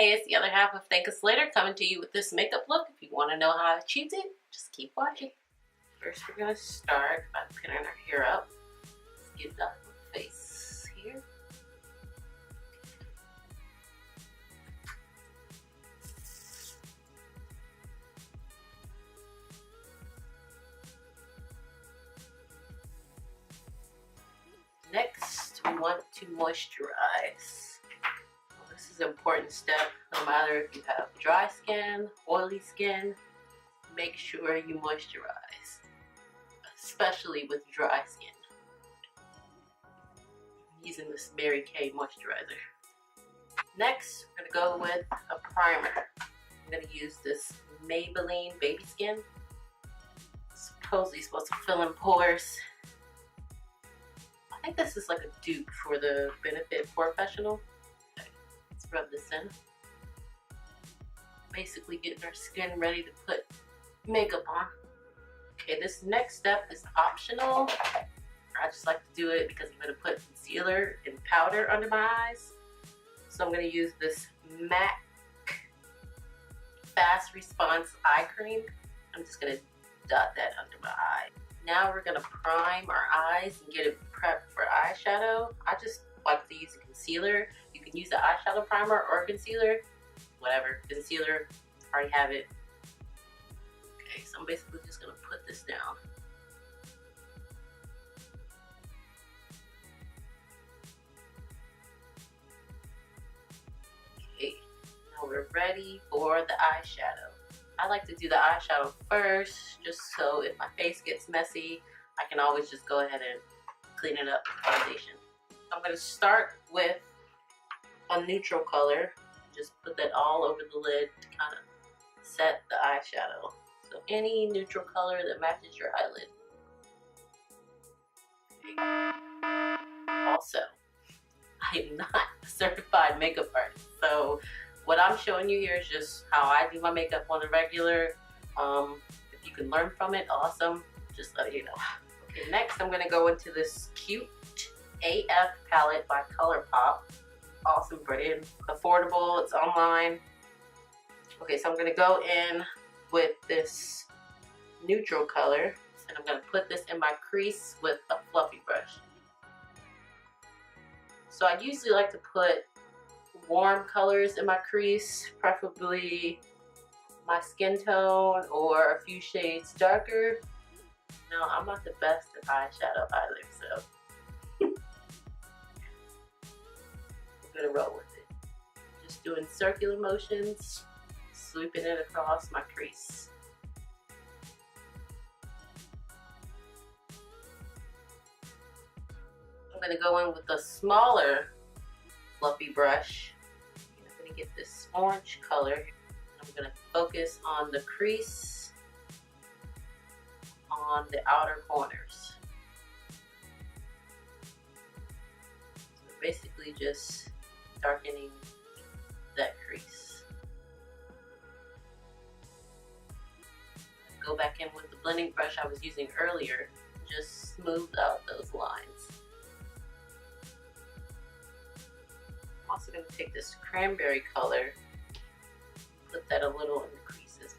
Hey, it's the other half of Thank Us Later coming to you with this makeup look. If you want to know how I achieved it, just keep watching. First, we're going to start by pinning our hair up. Let's get it out of the face here. Next, we want to moisturize. This is an important step, no matter if you have dry skin, oily skin, make sure you moisturize, especially with dry skin. I'm using this MaryKay moisturizer. Next, we're gonna go with a primer. I'm gonna use this Maybelline Baby Skin. Supposedly supposed to fill in pores. I think this is like a dupe for the Benefit Professional. Rub this in. Basically getting our skin ready to put makeup on. Okay, this next step is optional. I just like to do it because I'm going to put concealer and powder under my eyes. So I'm going to use this MAC Fast Response Eye Cream. I'm just going to dot that under my eye. Now we're going to prime our eyes and get it prepped for eyeshadow. I just like to use a concealer. You can use an eyeshadow primer or a concealer, whatever. Concealer, already have it. Okay, so I'm basically just gonna put this down. Okay, now we're ready for the eyeshadow. I like to do the eyeshadow first, just so if my face gets messy, I can always just go ahead and clean it up with foundation. I'm going to start with a neutral color. Just put that all over the lid to kind of set the eyeshadow. So any neutral color that matches your eyelid. Okay. Also, I am not a certified makeup artist. So what I'm showing you here is just how I do my makeup on a regular. If you can learn from it, awesome. Just let you know. Okay, next I'm going to go into this cute AF palette by ColourPop. Awesome brand, affordable, it's online. Okay, so I'm gonna go in with this neutral color and I'm gonna put this in my crease with a fluffy brush. So I usually like to put warm colors in my crease, preferably my skin tone or a few shades darker. Now, I'm not the best at eyeshadow either, so gonna roll with it. Just doing circular motions, sweeping it across my crease. I'm gonna go in with a smaller fluffy brush. I'm gonna get this orange color. I'm gonna focus on the crease, on the outer corners. So basically just darkening that crease. Go back in with the blending brush I was using earlier, just smooth out those lines. I'm also going to take this cranberry color, put that a little in the creases.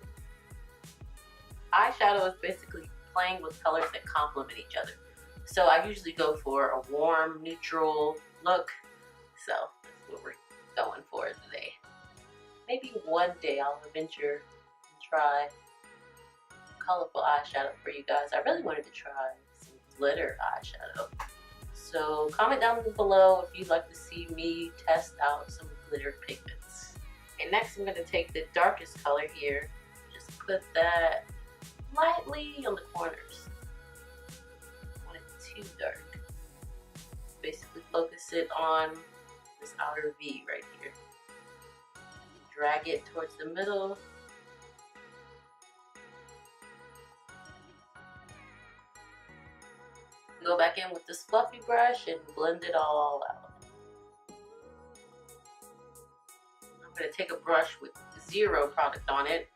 Eyeshadow is basically playing with colors that complement each other. So I usually go for a warm, neutral look. So what we're going for today. Maybe one day I'll venture and try colorful eyeshadow for you guys. I really wanted to try some glitter eyeshadow. So comment down below if you'd like to see me test out some glitter pigments. And next I'm going to take the darkest color here. Just put that lightly on the corners. I want it too dark. Basically focus it on this outer V right here. Drag it towards the middle. Go back in with this fluffy brush and blend it all out. I'm going to take a brush with zero product on it.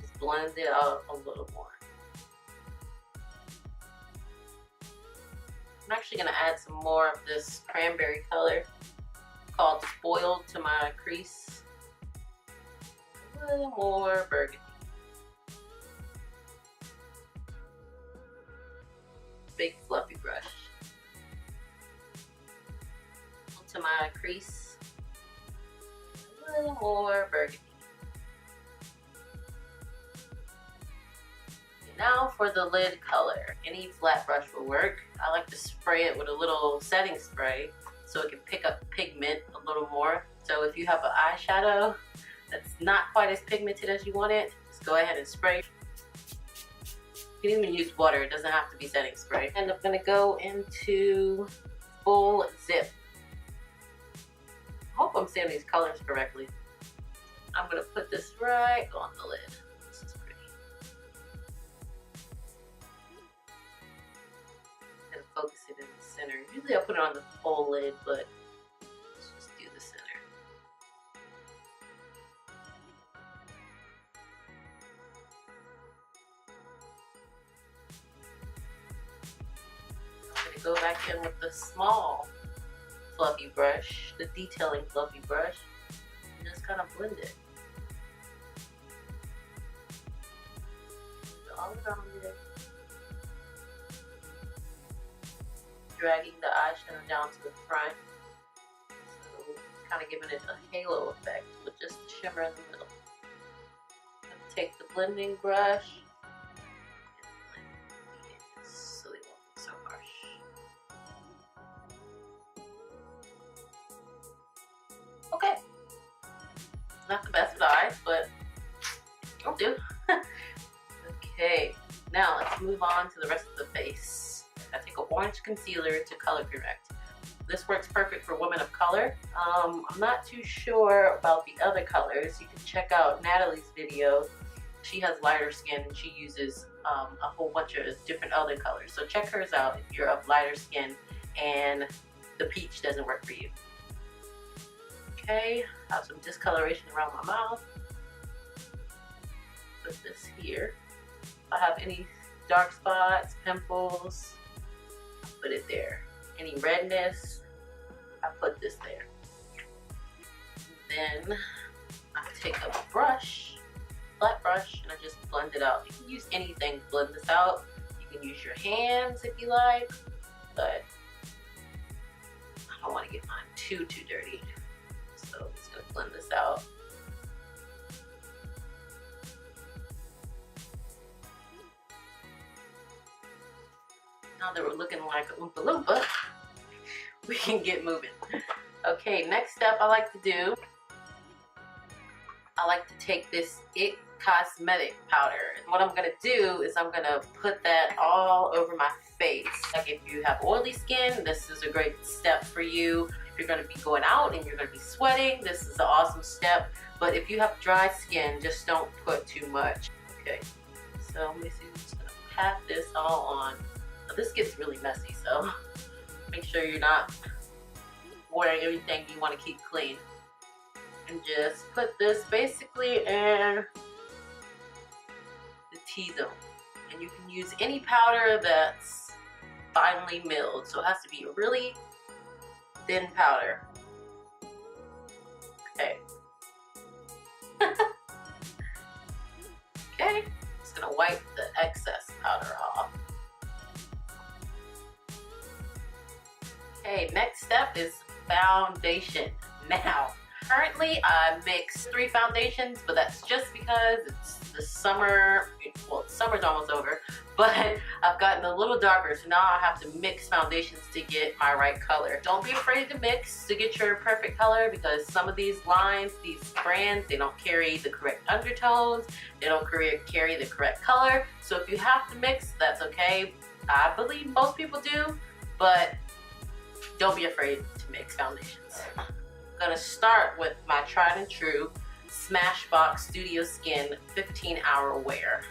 Just blend it out a little more. I'm actually going to add some more of this cranberry color called Spoiled to my crease. A little more burgundy. Big fluffy brush. To my crease. A little more burgundy. Now for the lid color. Any flat brush will work. I like to spray it with a little setting spray so it can pick up pigment a little more. So if you have an eyeshadow that's not quite as pigmented as you want it, just go ahead and spray. You can even use water, it doesn't have to be setting spray. And I'm gonna go into full zip. I hope I'm saying these colors correctly. I'm gonna put this right on the lid. This is pretty. And focus it in the center. Usually I put it on the whole lid, but let's just do the center. I'm gonna go back in with the small fluffy brush, the detailing fluffy brush, and just kind of blend it. All around it. Dragging the eyeshadow down to the front. So kind of giving it a halo effect with just the shimmer in the middle. Take the blending brush and blend it so they won't look so harsh. Okay. Not the best with eyes, but it'll do. Okay, now let's move on to the rest of the face. I take an orange concealer to color correct. This works perfect for women of color. I'm not too sure about the other colors. You can check out Natalie's video. She has lighter skin and she uses a whole bunch of different other colors. So check hers out if you're of lighter skin and the peach doesn't work for you. Okay, I have some discoloration around my mouth. Put this here. If I have any dark spots, pimples, I put it there. Any redness, I put this there. Then I take a brush, flat brush, and I just blend it out. You can use anything to blend this out. You can use your hands if you like, but I don't want to get mine too dirty. So I'm just gonna blend this out. Now that we're looking like a Oompa Loompa, we can get moving. Okay, next step I like to do, I like to take this IT Cosmetic powder. And what I'm gonna do is I'm gonna put that all over my face. Like if you have oily skin, this is a great step for you. If you're gonna be going out and you're gonna be sweating, this is an awesome step. But if you have dry skin, just don't put too much. Okay, so let me see, I'm just gonna pat this all on. This gets really messy, so make sure you're not wearing everything you want to keep clean. And just put this basically in the T-zone. And you can use any powder that's finely milled, so it has to be a really thin powder. Okay. Okay, just gonna wipe the excess powder off. Okay, next step is foundation. Now, currently I mix 3 foundations, but that's just because it's the summer. Well, summer's almost over, but I've gotten a little darker, so now I have to mix foundations to get my right color. Don't be afraid to mix to get your perfect color, because some of these lines, these brands, they don't carry the correct undertones, they don't carry the correct color. So if you have to mix, that's okay. I believe most people do, but don't be afraid to mix foundations. I'm gonna start with my tried and true Smashbox Studio Skin 15-hour wear.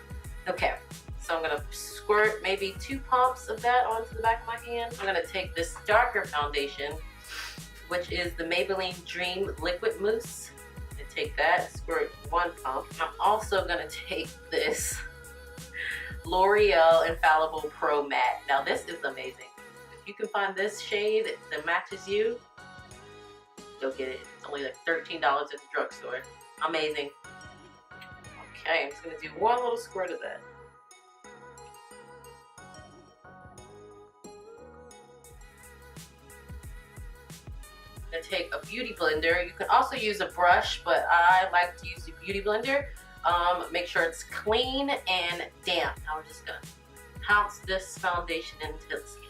Okay, so I'm gonna squirt maybe 2 pumps of that onto the back of my hand. I'm gonna take this darker foundation, which is the Maybelline Dream Liquid Mousse, and take that, squirt 1 pump. I'm also gonna take this L'Oreal Infallible Pro Matte. Now this is amazing. You can find this shade that matches you, go get it. It's only like $13 at the drugstore. Amazing. Okay, I'm just gonna do one little squirt of that. I'm gonna take a beauty blender. You can also use a brush, but I like to use the beauty blender. Make sure it's clean and damp. Now we're just gonna pounce this foundation into the skin.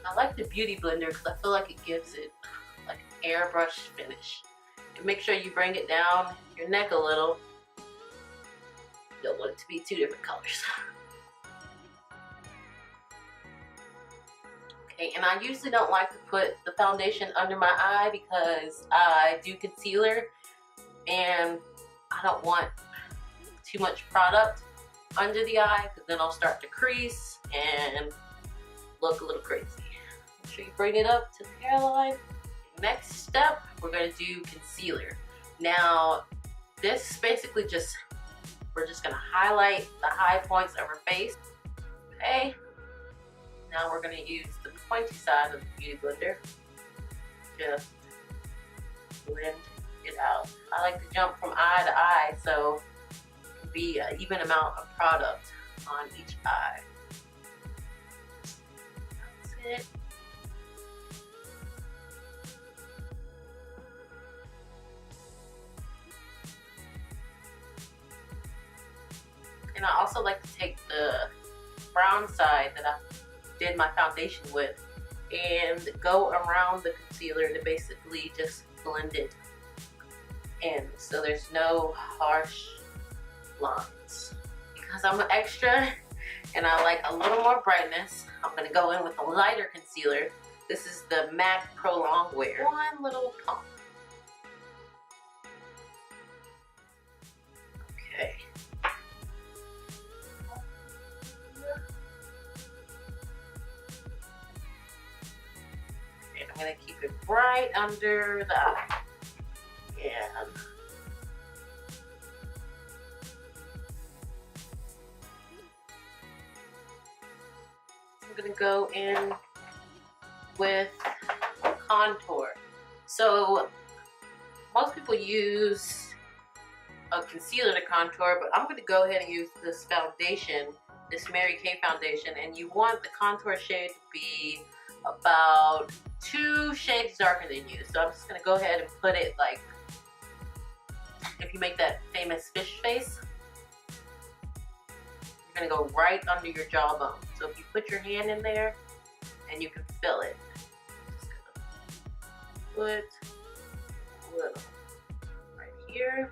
I like the beauty blender because I feel like it gives it like an airbrush finish. And make sure you bring it down your neck a little. You don't want it to be two different colors. Okay, and I usually don't like to put the foundation under my eye because I do concealer and I don't want too much product under the eye because then I'll start to crease and look a little crazy. Make sure you bring it up to the hairline. Next step, we're going to do concealer. Now, this basically we're just going to highlight the high points of her face. Okay. Now we're going to use the pointy side of the beauty blender. Just blend it out. I like to jump from eye to eye, so it can be an even amount of product on each eye. That's it. And I also like to take the brown side that I did my foundation with and go around the concealer to basically just blend it in so there's no harsh lines. Because I'm an extra and I like a little more brightness, I'm going to go in with a lighter concealer. This is the MAC Pro Longwear. One little pump. Okay. And I'm going to keep it right under the eye. And I'm going to go in with contour. So most people use a concealer to contour, but I'm going to go ahead and use this foundation, this MaryKay foundation, and you want the contour shade to be about 2 shades darker than you. So I'm just going to go ahead and put it like, if you make that famous fish face, you're going to go right under your jawbone. So if you put your hand in there and you can feel it, just going to put a little right here.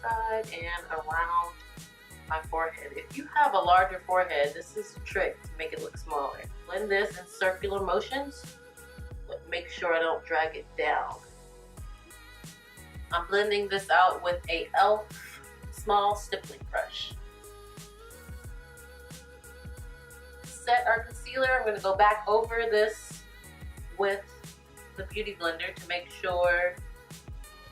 Side and around my forehead. If you have a larger forehead, this is a trick to make it look smaller. Blend this in circular motions, but make sure I don't drag it down. I'm blending this out with a e.l.f. small stippling brush. Set our concealer. I'm going to go back over this with the beauty blender to make sure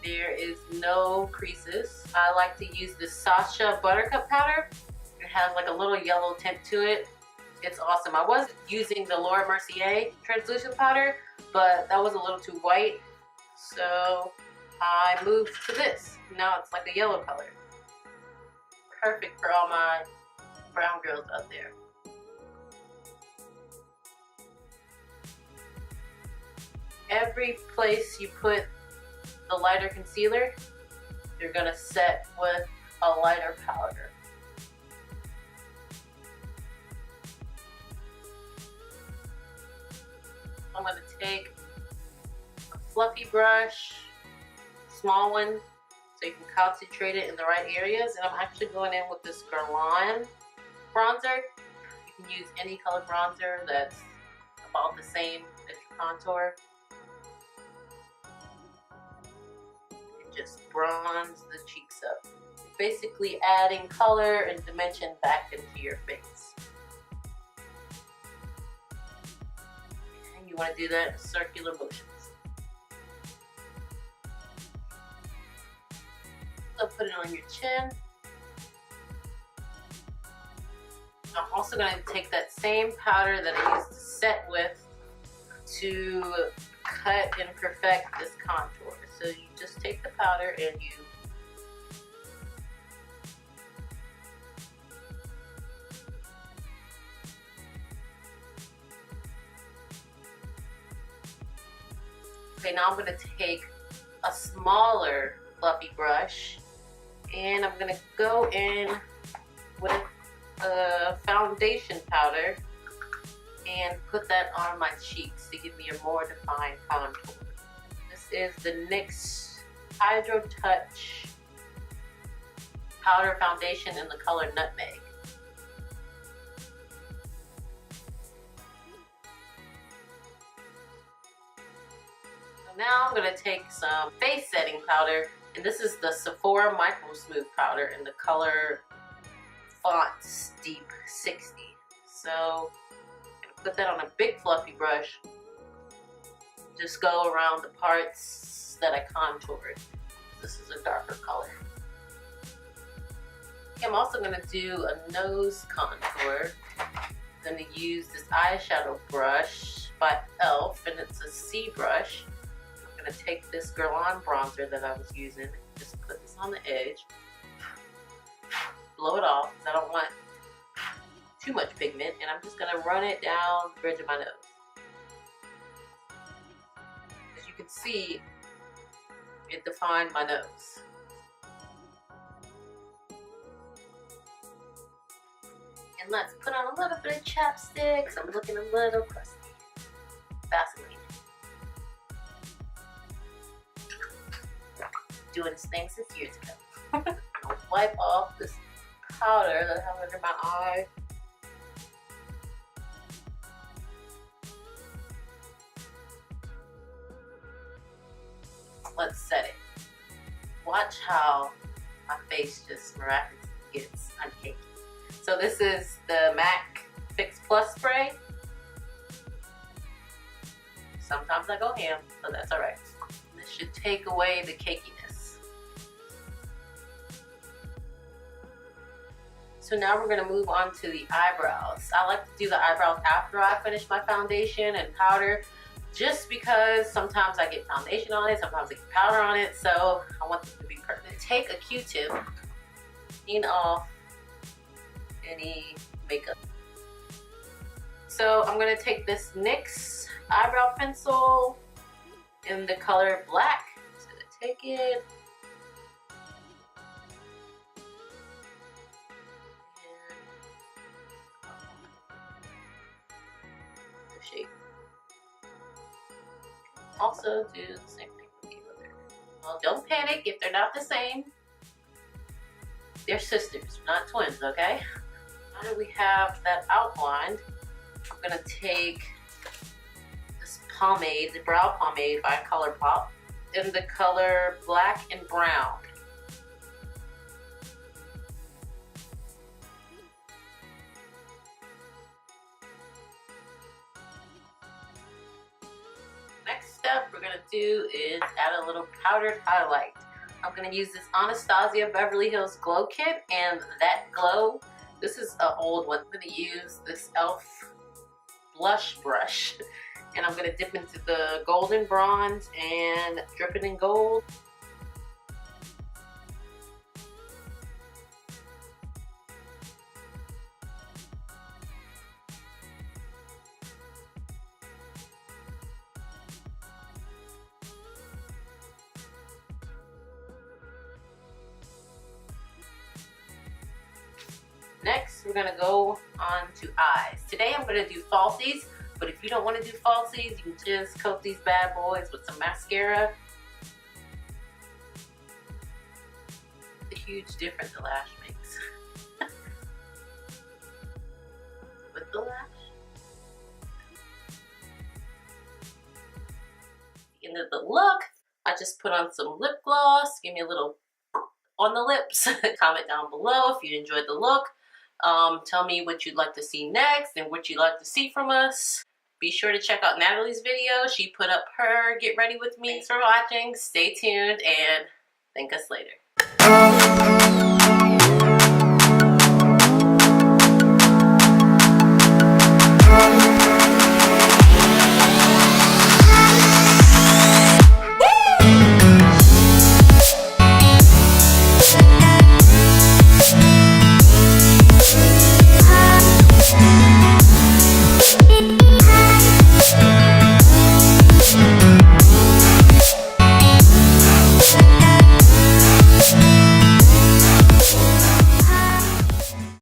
there is no creases. I like to use the Sacha Buttercup powder. It has like a little yellow tint to it. It's awesome. I was using the Laura Mercier translucent powder, but that was a little too white. So I moved to this. Now it's like a yellow color. Perfect for all my brown girls out there. Every place you put the lighter concealer, you're going to set with a lighter powder. I'm going to take a fluffy brush, small one, so you can concentrate it in the right areas. And I'm actually going in with this Guerlain bronzer. You can use any color bronzer that's about the same as your contour. Just bronze the cheeks up. Basically adding color and dimension back into your face. And you want to do that in circular motions. So put it on your chin. I'm also going to take that same powder that I used to set with to cut and perfect this contour. So you just take the powder and you okay, now I'm going to take a smaller fluffy brush and I'm going to go in with a foundation powder and put that on my cheeks to give me a more defined contour. This is the NYX Hydro Touch Powder Foundation in the color Nutmeg. So now I'm going to take some face setting powder, and this is the Sephora Micro Smooth Powder in the color Fonce Deep 60. So put that on a big fluffy brush. Just go around the parts that I contoured. This is a darker color. Okay, I'm also going to do a nose contour. I'm going to use this eyeshadow brush by e.l.f. and it's a C brush. I'm going to take this Guerlain bronzer that I was using, just put this on the edge, blow it off because I don't want too much pigment, and I'm just going to run it down the bridge of my nose. As you can see, it defined my nose. And let's put on a little bit of chapstick because I'm looking a little crusty. Vaseline. Doing this thing since years ago. I'm going to wipe off this powder that I have under my eye. Let's set it. Watch how my face just miraculously gets uncakey. So this is the MAC Fix Plus spray. Sometimes I go ham, so that's alright. This should take away the cakiness. So now we're going to move on to the eyebrows. I like to do the eyebrows after I finish my foundation and powder, just because sometimes I get foundation on it, sometimes I get powder on it, so I want them to be perfect. Take a Q-tip, clean off any makeup. So I'm going to take this NYX eyebrow pencil in the color black. I'm just going to take it and the shape. Also do the same thing with the other. Well, don't panic if they're not the same. They're sisters, not twins, okay? Now that we have that outlined, I'm gonna take this pomade, the brow pomade by ColourPop, in the color black and brown. Next step we're gonna do is add a little powdered highlight. I'm gonna use this Anastasia Beverly Hills Glow Kit and That Glow. This is an old one. I'm gonna use this e.l.f. blush brush and I'm gonna dip into the golden bronze and drip it in gold. Next, we're gonna go on to eyes. Today I'm gonna do falsies, but if you don't wanna do falsies, you can just coat these bad boys with some mascara. The huge difference the lash makes. With the lash. The end of the look, I just put on some lip gloss, give me a little on the lips. Comment down below if you enjoyed the look. Tell me what you'd like to see next and what you'd like to see from us. Be sure to check out Natalie's video. She put up her Get Ready With Me. Thanks for watching. Stay tuned and thank us later.